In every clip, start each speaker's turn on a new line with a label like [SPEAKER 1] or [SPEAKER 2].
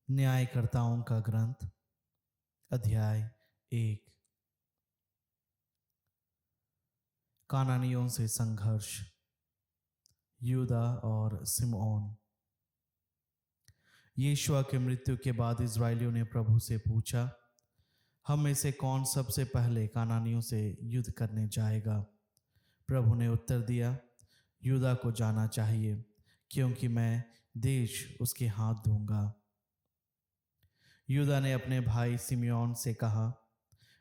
[SPEAKER 1] न्यायकर्ताओं का ग्रंथ अध्याय 1। कानानियों से संघर्ष। यूदा और सिमओन। यीशुआ की मृत्यु के बाद इजरायलियों ने प्रभु से पूछा, हम में से कौन सबसे पहले कानानियों से युद्ध करने जाएगा? प्रभु ने उत्तर दिया, यूदा को जाना चाहिए, क्योंकि मैं देश उसके हाथ दूंगा। यूदा ने अपने भाई सिमयोन से कहा,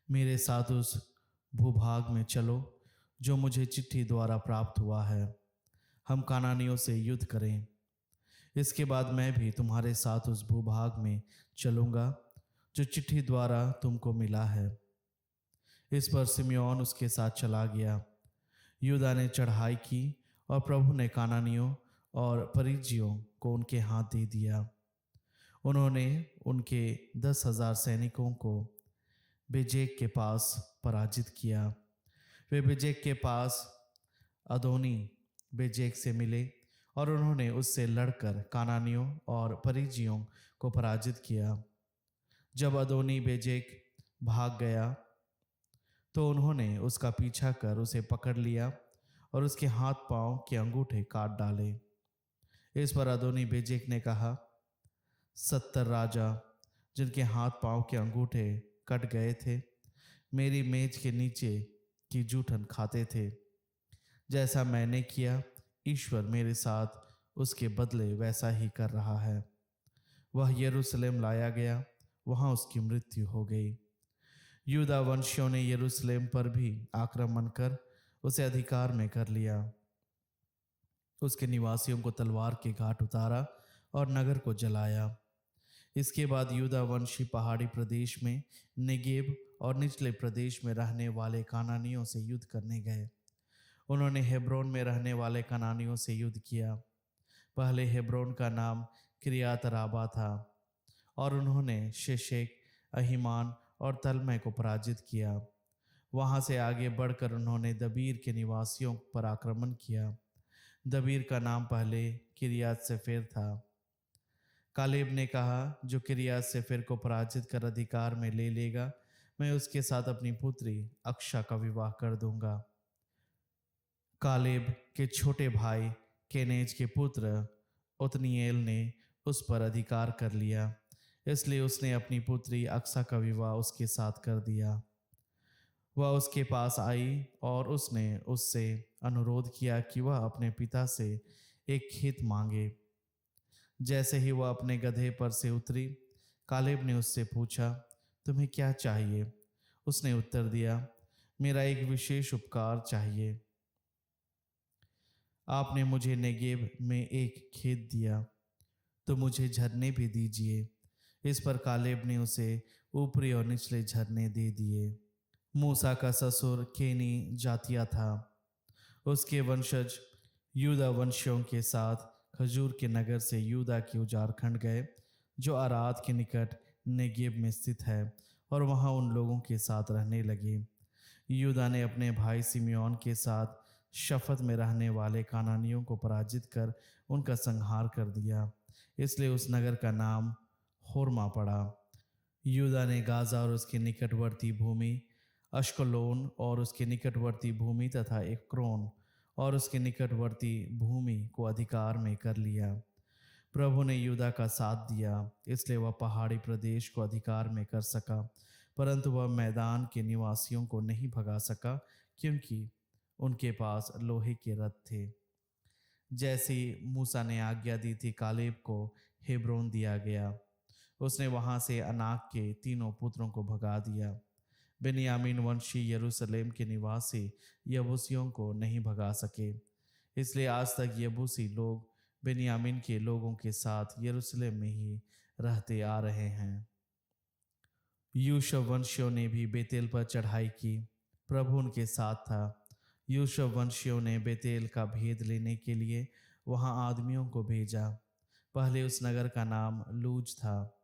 [SPEAKER 1] मेरे साथ उस भूभाग में चलो जो मुझे चिट्ठी द्वारा प्राप्त हुआ है। हम कानानियों से युद्ध करें। इसके बाद मैं भी तुम्हारे साथ उस भूभाग में चलूंगा जो चिट्ठी द्वारा तुमको मिला है। इस पर सिमयोन उसके साथ चला गया। यूदा ने चढ़ाई की और प्रभु ने कानानियों और परिज्जियों को उनके हाथ दे दिया। उन्होंने उनके 10,000 सैनिकों को बेजेक के पास पराजित किया। वे बेजेक के पास अदोनी बेजेक से मिले और उन्होंने उससे लड़कर कानानियों और परिज्जियों को पराजित किया। जब अदोनी बेजेक भाग गया तो उन्होंने उसका पीछा कर उसे पकड़ लिया और उसके हाथ पांव के अंगूठे काट डाले। इस पर अदोनी बेजेक ने कहा, 70 राजा जिनके हाथ पांव के अंगूठे कट गए थे मेरी मेज के नीचे की जूठन खाते थे। जैसा मैंने किया, ईश्वर मेरे साथ उसके बदले वैसा ही कर रहा है। वह यरूशलेम लाया गया, वहां उसकी मृत्यु हो गई। यूदा वंशियों ने यरूशलेम पर भी आक्रमण कर उसे अधिकार में कर लिया। उसके निवासियों को तलवार के घाट उतारा और नगर को जलाया। इसके बाद यूदा वंशी पहाड़ी प्रदेश में नेगेब और निचले प्रदेश में रहने वाले कानानियों से युद्ध करने गए। उन्होंने हेब्रोन में रहने वाले कानानियों से युद्ध किया। पहले हेब्रोन का नाम किरियात राबा था और उन्होंने शेशेक, अहीमान और तलमै को पराजित किया। वहां से आगे बढ़कर उन्होंने दबीर के निवासियों पर आक्रमण किया। दबीर का नाम पहले किरियात सेफेर था। कालेब ने कहा, जो किरियात सेफेर को पराजित कर अधिकार में ले लेगा, मैं उसके साथ अपनी पुत्री अक्षा का विवाह कर दूंगा। कालेब के छोटे भाई केनेज के पुत्र ओतनीएल ने उस पर अधिकार कर लिया, इसलिए उसने अपनी पुत्री अक्षा का विवाह उसके साथ कर दिया। वह उसके पास आई और उसने उससे अनुरोध किया कि वह अपने पिता से एक खेत मांगे। जैसे ही वह अपने गधे पर से उतरी, कालेब ने उससे पूछा, तुम्हें क्या चाहिए? उसने उत्तर दिया, मेरा एक विशेष उपकार चाहिए। आपने मुझे नेगेब में एक खेत दिया, तो मुझे झरने भी दीजिए। इस पर कालेब ने उसे ऊपरी और निचले झरने दे दिए। मूसा का ससुर केनी जातिया था। उसके वंशज यूदा वंशियों के साथ खजूर के नगर से यूदा के उजारखंड गए, जो अराद के निकट नेगेब में स्थित है, और वहां उन लोगों के साथ रहने लगे। यूदा ने अपने भाई सिमियोन के साथ शफत में रहने वाले कानानियों को पराजित कर उनका संहार कर दिया, इसलिए उस नगर का नाम होर्मा पड़ा। यूदा ने गाजा और उसके निकटवर्ती भूमि, अश्कलोन और उसके निकटवर्ती भूमि तथा एक्रोन और उसके निकटवर्ती भूमि को अधिकार में कर लिया। प्रभु ने यूदा का साथ दिया, इसलिए वह पहाड़ी प्रदेश को अधिकार में कर सका, परंतु वह मैदान के निवासियों को नहीं भगा सका, क्योंकि उनके पास लोहे के रथ थे। जैसी मूसा ने आज्ञा दी थी, कालेब को हेब्रोन दिया गया। उसने वहां से अनाक के तीनों पुत्रों को भगा दिया। बेन्यामीन वंशी यरूशलेम के निवासी यबूसियों को नहीं भगा सके, इसलिए आज तक यबूसी लोग बेन्यामीन के लोगों के साथ यरूशलेम में ही रहते आ रहे हैं। यूशव वंशियों ने भी बेतेल पर चढ़ाई की। प्रभु उनके साथ था। यूशव वंशियों ने बेतेल का भेद लेने के लिए वहां आदमियों को भेजा। पहले उस नगर का नाम लूज था।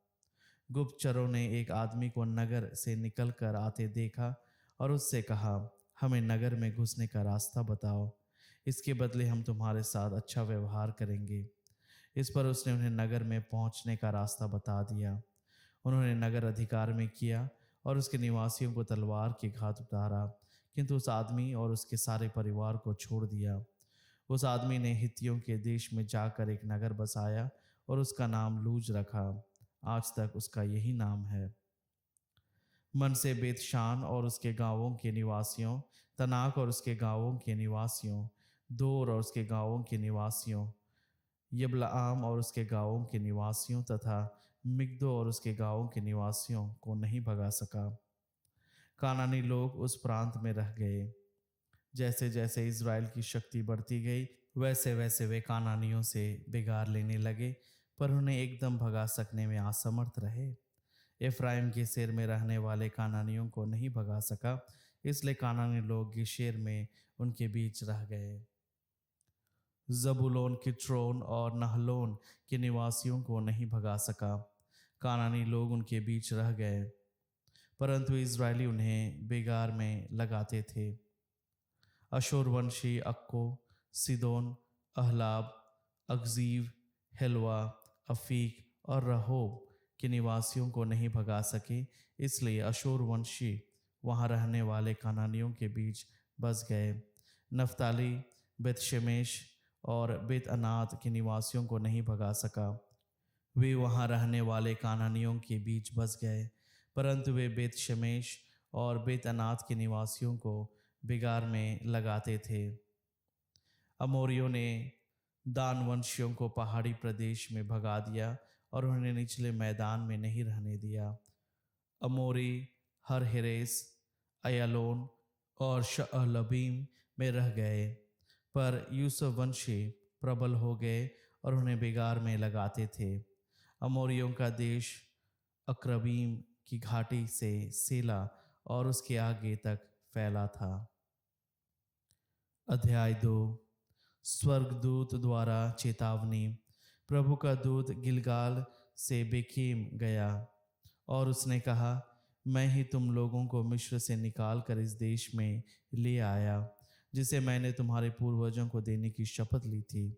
[SPEAKER 1] गुप्तचरों ने एक आदमी को नगर से निकलकर आते देखा और उससे कहा, हमें नगर में घुसने का रास्ता बताओ, इसके बदले हम तुम्हारे साथ अच्छा व्यवहार करेंगे। इस पर उसने उन्हें नगर में पहुंचने का रास्ता बता दिया। उन्होंने नगर अधिकार में किया और उसके निवासियों को तलवार की घात उतारा, किंतु उस आदमी और उसके सारे परिवार को छोड़ दिया। उस आदमी ने हित्तियों के देश में जाकर एक नगर बसाया और उसका नाम लूज रखा। आज तक उसका यही नाम है। मन से बेतशान और उसके गांवों के निवासियों, तनाक और उसके गांवों के निवासियों, दोर और उसके गांवों के निवासियों, यबलाम और उसके गांवों के निवासियों तथा मिग्दो और उसके गांवों के निवासियों को नहीं भगा सका। कानानी लोग उस प्रांत में रह गए। जैसे जैसे इज़राइल की शक्ति बढ़ती गई, वैसे वैसे वे कानानियों से बिगाड़ लेने लगे, पर उन्हें एकदम भगा सकने में असमर्थ रहे। एफ्राइम के सिर में रहने वाले कानानियों को नहीं भगा सका, इसलिए कानानी लोग गिशेर में उनके बीच रह गए। जबूलोन, कित्रोन और नहलोन के निवासियों को नहीं भगा सका, कानानी लोग उनके बीच रह गए, परंतु इज़राइली उन्हें बेगार में लगाते थे। अशूरवंशी अक्को, सिदोन, अहलाब, अकजीव, हेलवा, अफीक और रहोब के निवासियों को नहीं भगा सके, इसलिए अशूरवंशी वहाँ रहने वाले कानानियों के बीच बस गए। नफ्ताली, बेतशेमेश और बेत अनात के निवासियों को नहीं भगा सका, वे वहाँ रहने वाले कानानियों के बीच बस गए, परंतु वे बेत शमेश और बेत अनात के निवासियों को बिगार में लगाते थे। अमोरियों ने दानवंशियों को पहाड़ी प्रदेश में भगा दिया और उन्हें निचले मैदान में नहीं रहने दिया। अमोरी हर हेरेस, अयालोन और शअलबीम में रह गए, पर यूसुफ वंशी प्रबल हो गए और उन्हें बिगार में लगाते थे। अमोरियों का देश अक्रबीम की घाटी से सेला और उसके आगे तक फैला था। अध्याय 2। स्वर्गदूत द्वारा चेतावनी। प्रभु का दूत गिलगाल से बेकीम गया और उसने कहा, मैं ही तुम लोगों को मिस्र से निकाल कर इस देश में ले आया, जिसे मैंने तुम्हारे पूर्वजों को देने की शपथ ली थी।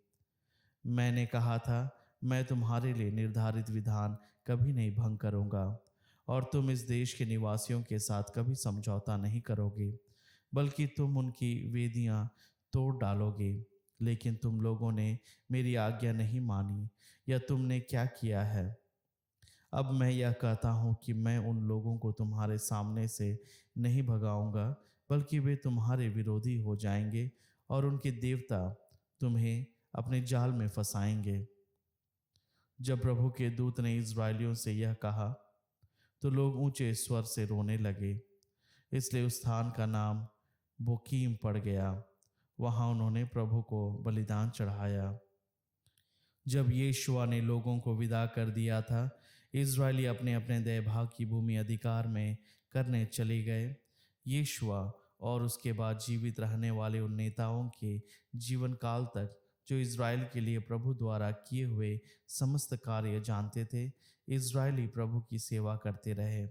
[SPEAKER 1] मैंने कहा था, मैं तुम्हारे लिए निर्धारित विधान कभी नहीं भंग करूँगा और तुम इस देश के निवासियों के साथ कभी समझौता नहीं करोगे, बल्कि तुम उनकी वेदियां तोड़ डालोगे। लेकिन तुम लोगों ने मेरी आज्ञा नहीं मानी, या तुमने क्या किया है? अब मैं यह कहता हूँ कि मैं उन लोगों को तुम्हारे सामने से नहीं भगाऊंगा, बल्कि वे तुम्हारे विरोधी हो जाएंगे और उनके देवता तुम्हें अपने जाल में फंसाएंगे। जब प्रभु के दूत ने इज़राइलियों से यह कहा, तो लोग ऊंचे स्वर से रोने लगे। इसलिए उस स्थान का नाम बोकीम पड़ गया। वहां उन्होंने प्रभु को बलिदान चढ़ाया। जब यीशुआ ने लोगों को विदा कर दिया था, इज़राइली अपने अपने देह भाग की भूमि अधिकार में करने चले गए। यीशुआ और उसके बाद जीवित रहने वाले उन नेताओं के जीवन काल तक, जो इज़राइल के लिए प्रभु द्वारा किए हुए समस्त कार्य जानते थे, इज़राइली प्रभु की सेवा करते रहे।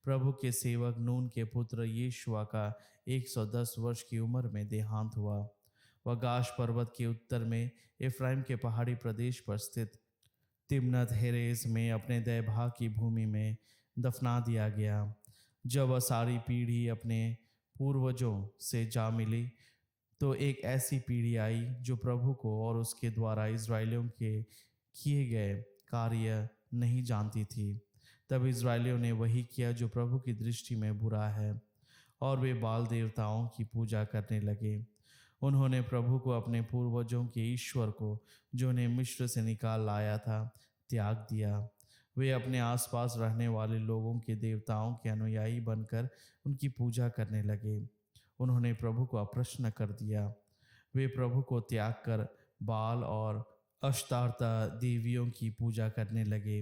[SPEAKER 1] प्रभु के सेवक नून के पुत्र यीशुआ का 110 वर्ष की उम्र में देहांत हुआ। वह गाश पर्वत के उत्तर में एफ्राइम के पहाड़ी प्रदेश पर स्थित तिम्नत हेरेस में अपने देह भाग की भूमि में दफना दिया गया। जब वह सारी पीढ़ी अपने पूर्वजों से जा मिली, तो एक ऐसी पीढ़ी आई जो प्रभु को और उसके द्वारा इज़राइलियों के किए गए कार्य नहीं जानती थी। तब इज़राइलियों ने वही किया जो प्रभु की दृष्टि में बुरा है, और वे बाल देवताओं की पूजा करने लगे। उन्होंने प्रभु को, अपने पूर्वजों के ईश्वर को, जो उन्हें मिस्र से निकाल लाया था, त्याग दिया। वे अपने आसपास रहने वाले लोगों के देवताओं के अनुयायी बनकर उनकी पूजा करने लगे। उन्होंने प्रभु को अप्रसन्न कर दिया। वे प्रभु को त्याग कर बाल और अश्तारता देवियों की पूजा करने लगे।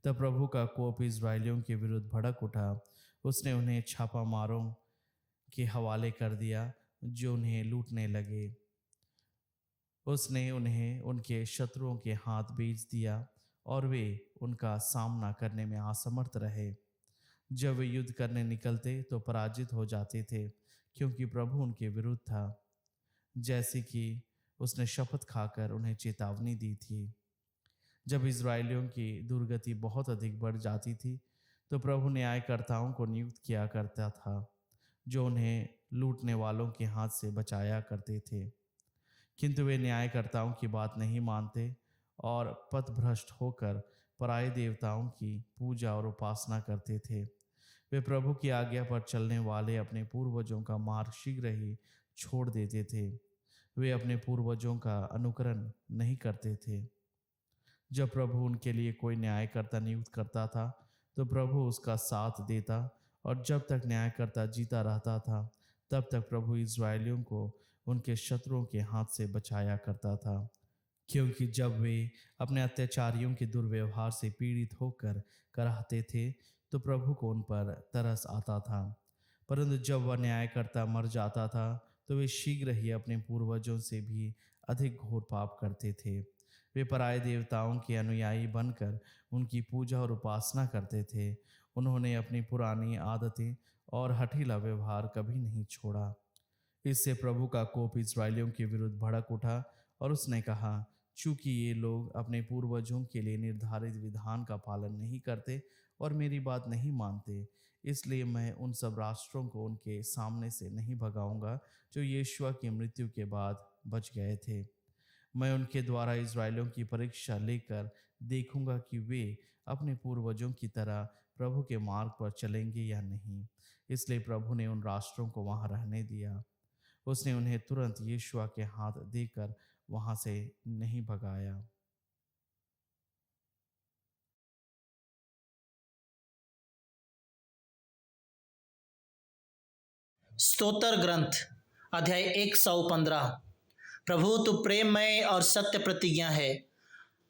[SPEAKER 1] तब प्रभु का कोप इज़राइलियों के विरुद्ध भड़क उठा। उसने उन्हें छापा मारों के हवाले कर दिया, जो उन्हें लूटने लगे। उसने उन्हें उनके शत्रुओं के हाथ बेच दिया और वे उनका सामना करने में असमर्थ रहे। जब वे युद्ध करने निकलते तो पराजित हो जाते थे, क्योंकि प्रभु उनके विरुद्ध था, जैसे कि उसने शपथ खाकर उन्हें चेतावनी दी थी। जब इज़राइलियों की दुर्गति बहुत अधिक बढ़ जाती थी, तो प्रभु न्यायकर्ताओं को नियुक्त किया करता था, जो उन्हें लूटने वालों के हाथ से बचाया करते थे। किंतु वे न्यायकर्ताओं की बात नहीं मानते और पथभ्रष्ट होकर पराये देवताओं की पूजा और उपासना करते थे। वे प्रभु की आज्ञा पर चलने वाले अपने पूर्वजों का मार्ग शीघ्र ही छोड़ देते थे। वे अपने पूर्वजों का अनुकरण नहीं करते थे। जब प्रभु उनके लिए कोई न्यायकर्ता नियुक्त करता था, तो प्रभु उसका साथ देता, और जब तक न्यायकर्ता जीता रहता था, तब तक प्रभु इज़राइलियों को उनके शत्रुओं के हाथ से बचाया करता था। क्योंकि जब वे अपने अत्याचारियों के दुर्व्यवहार से पीड़ित होकर कराहते थे, तो प्रभु को उन पर तरस आता था। परंतु जब वह न्यायकर्ता मर जाता था, तो वे शीघ्र ही अपने पूर्वजों से भी अधिक घोर पाप करते थे। वे पराये देवताओं के अनुयायी बनकर उनकी पूजा और उपासना करते थे। उन्होंने अपनी पुरानी आदतें और हठीला व्यवहार कभी नहीं छोड़ा। इससे प्रभु का कोप इस्राएलियों के विरुद्ध भड़क उठा, और उसने कहा, चूंकि ये लोग अपने पूर्वजों के लिए निर्धारित विधान का पालन नहीं करते और मेरी बात नहीं मानते, इसलिए मैं उन सब राष्ट्रों को उनके सामने से नहीं भगाऊंगा जो यीशुआ की मृत्यु के बाद बच गए थे। मैं उनके द्वारा इस्राएलियों की परीक्षा लेकर देखूंगा कि वे अपने पूर्वजों की तरह प्रभु के मार्ग पर चलेंगे या नहीं। इसलिए प्रभु ने उन राष्ट्रों को वहां रहने दिया। उसने उन्हें तुरंत यीशुआ के हाथ देकर वहां से नहीं भगाया।
[SPEAKER 2] स्तोत्र ग्रंथ अध्याय 115। प्रभु तू प्रेममय और सत्य प्रतिज्ञा है।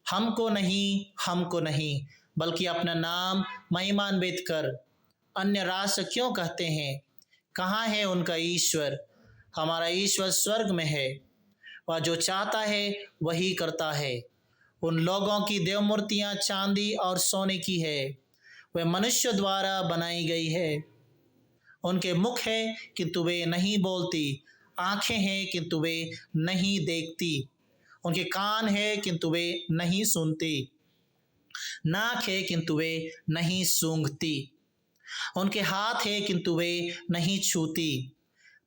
[SPEAKER 2] हमको नहीं बल्कि अपना नाम महिमान्वित कर। अन्य राष्ट्र क्यों कहते हैं, कहाँ है उनका ईश्वर? हमारा ईश्वर स्वर्ग में है, वह जो चाहता है वही करता है। उन लोगों की देव मूर्तियां चांदी और सोने की है, वह मनुष्य द्वारा बनाई गई है। उनके मुख है किंतु वे नहीं बोलती, आंखें हैं किंतु वे नहीं देखती, उनके कान है किंतु वे नहीं सुनती, नाक है किंतु वे नहीं सूंघती, उनके हाथ है किंतु वे नहीं छूती,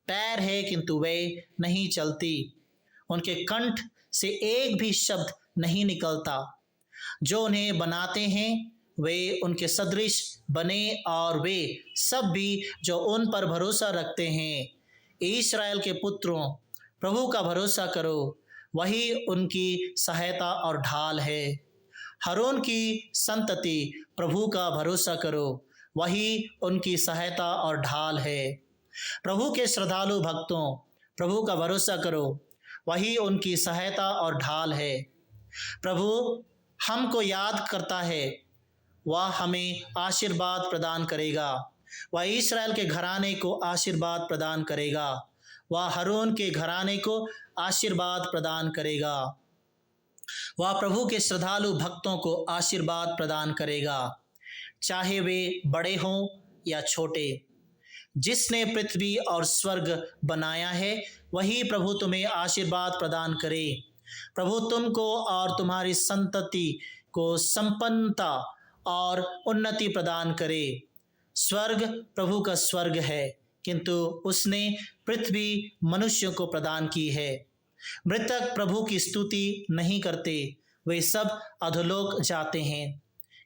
[SPEAKER 2] पैर है किंतु वे नहीं चलती, उनके कंठ से एक भी शब्द नहीं निकलता। जो उन्हें बनाते हैं वे उनके सदृश बने, और वे सब भी जो उन पर भरोसा रखते हैं। इस्राएल के पुत्रों, प्रभु का भरोसा करो, वही उनकी सहायता और ढाल है। हारून की संतति, प्रभु का भरोसा करो, वही उनकी सहायता और ढाल है। प्रभु के श्रद्धालु भक्तों, प्रभु का भरोसा करो, वही उनकी सहायता और ढाल है। प्रभु हमको याद करता है, वह हमें आशीर्वाद प्रदान करेगा। वह इस्राएल के घराने को आशीर्वाद प्रदान करेगा, वह हारून के घराने को आशीर्वाद प्रदान करेगा। वह प्रभु के श्रद्धालु भक्तों को आशीर्वाद प्रदान करेगा, चाहे वे बड़े हों या छोटे। जिसने पृथ्वी और स्वर्ग बनाया है, वही प्रभु तुम्हें आशीर्वाद प्रदान करे। प्रभु तुमको और तुम्हारी संतति को संपन्नता और उन्नति प्रदान करे। स्वर्ग प्रभु का स्वर्ग है, किंतु उसने पृथ्वी मनुष्यों को प्रदान की है। मृतक प्रभु की स्तुति नहीं करते, वे सब अधोलोक जाते हैं,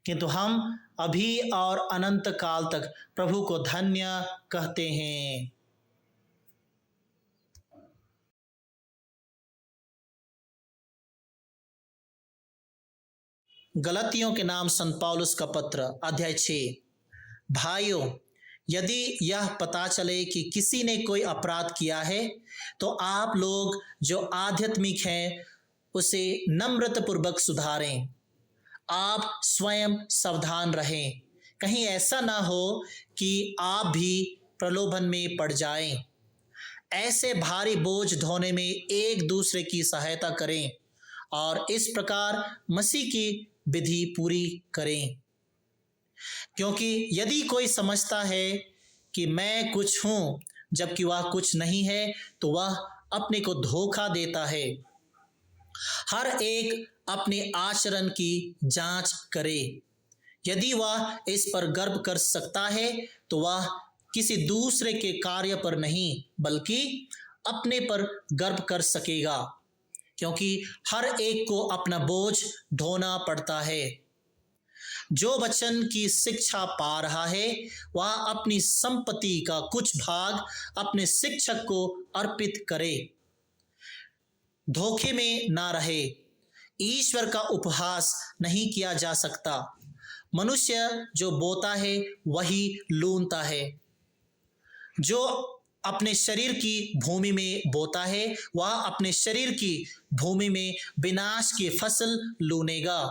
[SPEAKER 2] किंतु हम अभी और अनंत काल तक प्रभु को धन्य कहते हैं। गलतियों के नाम संत पौलुस का पत्र अध्याय 6। भाइयों, यदि यह पता चले कि किसी ने कोई अपराध किया है, तो आप लोग जो आध्यात्मिक हैं उसे नम्रतापूर्वक सुधारें। आप स्वयं सावधान रहें, कहीं ऐसा ना हो कि आप भी प्रलोभन में पड़ जाएं। ऐसे भारी बोझ ढोने में एक दूसरे की सहायता करें और इस प्रकार मसीह की विधि पूरी करें। क्योंकि यदि कोई समझता है कि मैं कुछ हूं जबकि वह कुछ नहीं है, तो वह अपने को धोखा देता है। हर एक अपने आचरण की जांच करे। यदि वह इस पर गर्व कर सकता है तो वह किसी दूसरे के कार्य पर नहीं बल्कि अपने पर गर्व कर सकेगा, क्योंकि हर एक को अपना बोझ ढोना पड़ता है। जो वचन की शिक्षा पा रहा है वह अपनी संपत्ति का कुछ भाग अपने शिक्षक को अर्पित करे। धोखे में ना रहे। ईश्वर का उपहास नहीं किया जा सकता। मनुष्य जो बोता है वही लूनता है। जो अपने शरीर की भूमि में बोता है वह अपने शरीर की भूमि में विनाश की फसल लूनेगा,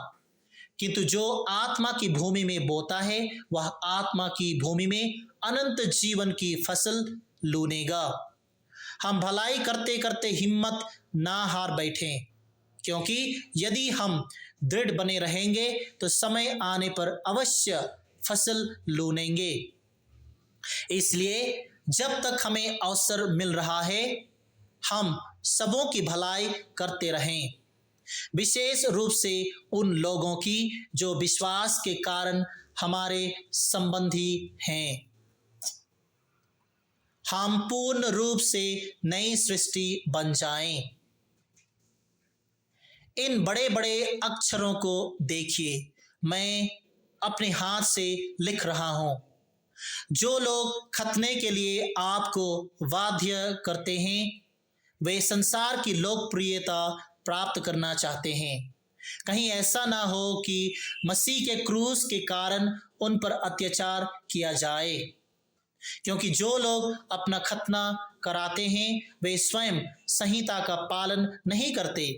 [SPEAKER 2] किंतु जो आत्मा की भूमि में बोता है वह आत्मा की भूमि में अनंत जीवन की फसल लूनेगा। हम भलाई करते करते हिम्मत ना हार बैठें, क्योंकि यदि हम दृढ़ बने रहेंगे तो समय आने पर अवश्य फसल लूनेंगे। इसलिए जब तक हमें अवसर मिल रहा है हम सबों की भलाई करते रहें, विशेष रूप से उन लोगों की जो विश्वास के कारण हमारे संबंधी हैं। हम पूर्ण रूप से नई सृष्टि बन जाएं। इन बड़े बड़े अक्षरों को देखिए, मैं अपने हाथ से लिख रहा हूं। जो लोग खतने के लिए आपको बाध्य करते हैं वे संसार की लोकप्रियता प्राप्त करना चाहते हैं। कहीं ऐसा ना हो कि मसीह के क्रूस के कारण उन पर अत्याचार किया जाए, क्योंकि जो लोग अपना खतना कराते हैं वे स्वयं संहिता का पालन नहीं करते,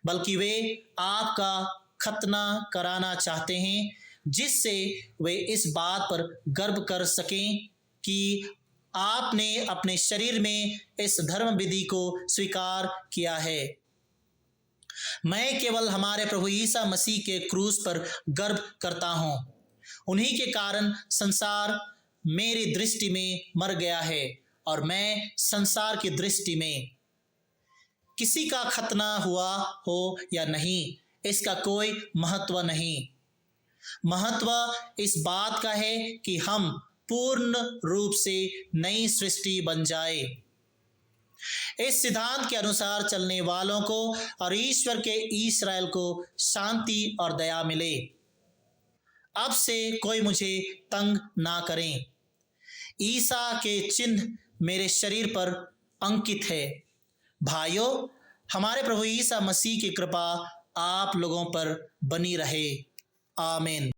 [SPEAKER 2] बल्कि वे आपका खतना कराना चाहते हैं, जिससे वे इस बात पर गर्व कर सकें कि आपने अपने शरीर में इस धर्म विधि को स्वीकार किया है। मैं केवल हमारे प्रभु यीशु मसीह के क्रूस पर गर्व करता हूं। उन्हीं के कारण संसार मेरी दृष्टि में मर गया है और मैं संसार की दृष्टि में। किसी का खतना हुआ हो या नहीं इसका कोई महत्व नहीं। महत्व इस बात का है कि हम पूर्ण रूप से नई सृष्टि बन जाए। इस सिद्धांत के अनुसार चलने वालों को और ईश्वर के इस्राएल को शांति और दया मिले। अब से कोई मुझे तंग ना करें। ईसा के चिन्ह मेरे शरीर पर अंकित है। भाइयों, हमारे प्रभु यीशु मसीह की कृपा आप लोगों पर बनी रहे। आमीन।